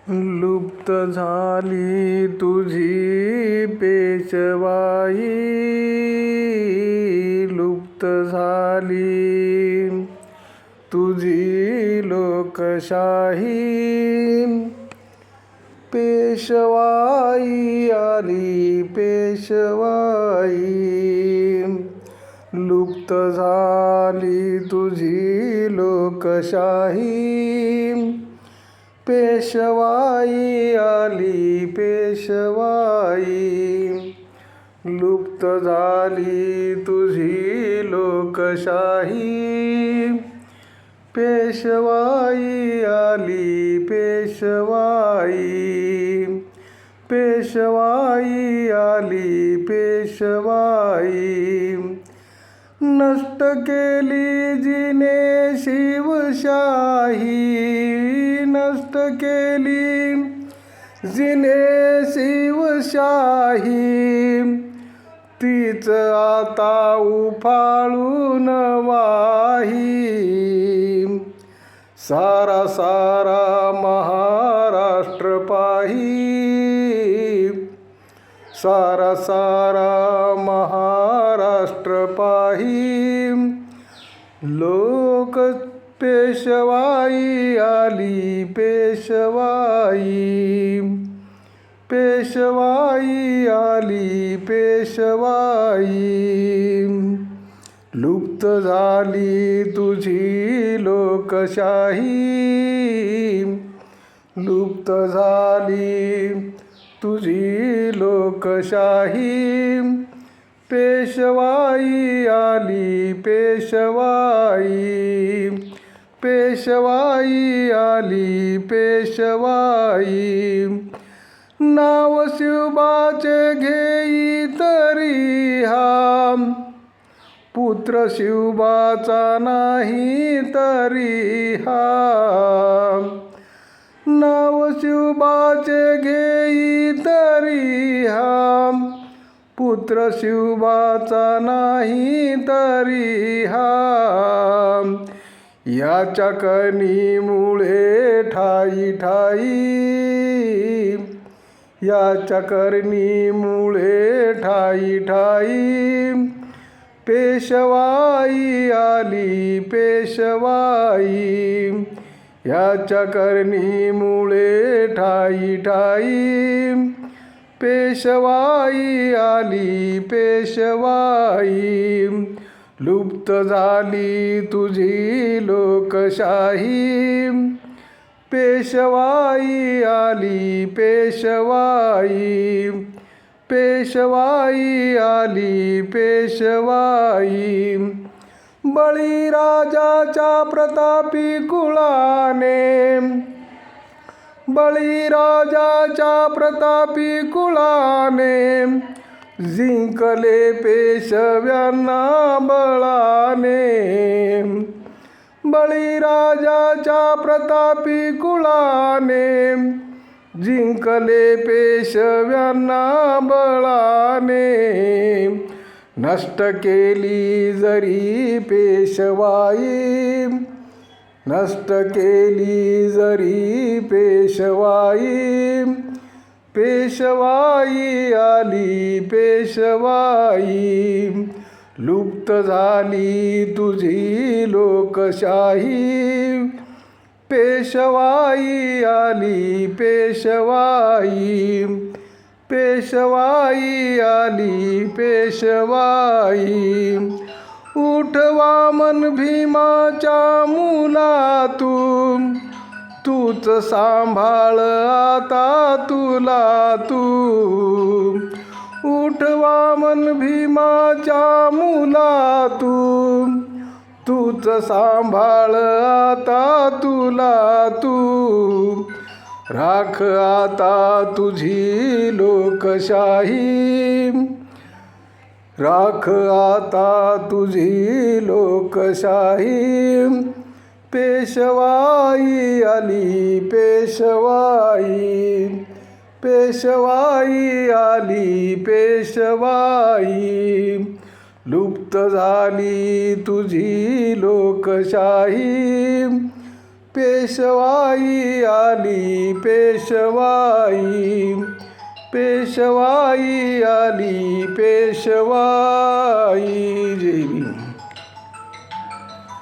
लुप्त झाली तुझी पेशवाई, लुप्त झाली तुझी लोकशाही, पेशवाई आली पेशवाई, लुप्त झाली तुझी लोकशाही, पेशवाई आली पेशवाई, लुप्त झाली तुझी लोकशाही, पेशवाई आली पेशवाई, पेशवाई आली पेशवाई, नष्ट केली जिने शिवशाही, नष्ट केली जिने शिवशाही, तीच आता उफाळून वाही, सारा सारा महाराष्ट्र पाही, सारा सारा महाराष्ट्र पाही, लोक पेशवाई आली पेशवाई, पेशवाई आली पेशवाई, लुप्त झाली तुझी लोकशाही, लुप्त झाली तुझी लोकशाही, पेशवाई आली पेशवाई, पेशवाई आली पेशवाई, नाव शिवबाचे घेई तरी हा, पुत्र शिवबाचा नाही तरी हा, नाव शिवबाचे घेई तरी हा, पुत्र शिवबाचा नाही तरी हा, याच्या कणीमुळे ठाई ठाई, याच्या करणीमुळे ठाई ठाई, पेशवाई आली पेशवाई, याच्या करणीमुळे ठाई ठाई, पेशवाई आली पेशवाई, लुप्त झाली तुझी लोकशाही, पेशवाई आली पेशवाई, पेशवाई आली पेशवाई, बळीराजाच्या प्रतापी कुळाने, बळीराजाच्या प्रतापी कुळाने, जिंकले पेशव्यांना बळाने, बळीराजाच्या प्रतापी कुळाने, जिंकले पेशव्यांना बळाने, नष्ट केली जरी पेशवाई, नष्ट केली जरी पेशवाई, पेशवाई आली पेशवाई, लुप्त झाली तुझी लोकशाही, पेशवाई आली पेशवाई, पेशवाई आली पेशवाई, उठवा मन भीमाच्या मुलातून, तूच सांभाळ आता तुला तू, उठवा मन भीमाच्या मुलातून, तूच सांभाळ आता तुला तू, राख आता तुझी लोकशाही, राख आता तुझी लोकशाही, पेशवाई आली पेशवाई, पेशवाई आली पेशवाई, लुप्त झाली तुझी लोकशाही, पेशवाई आली पेशवाई, पेशवाई आली पेशवाई.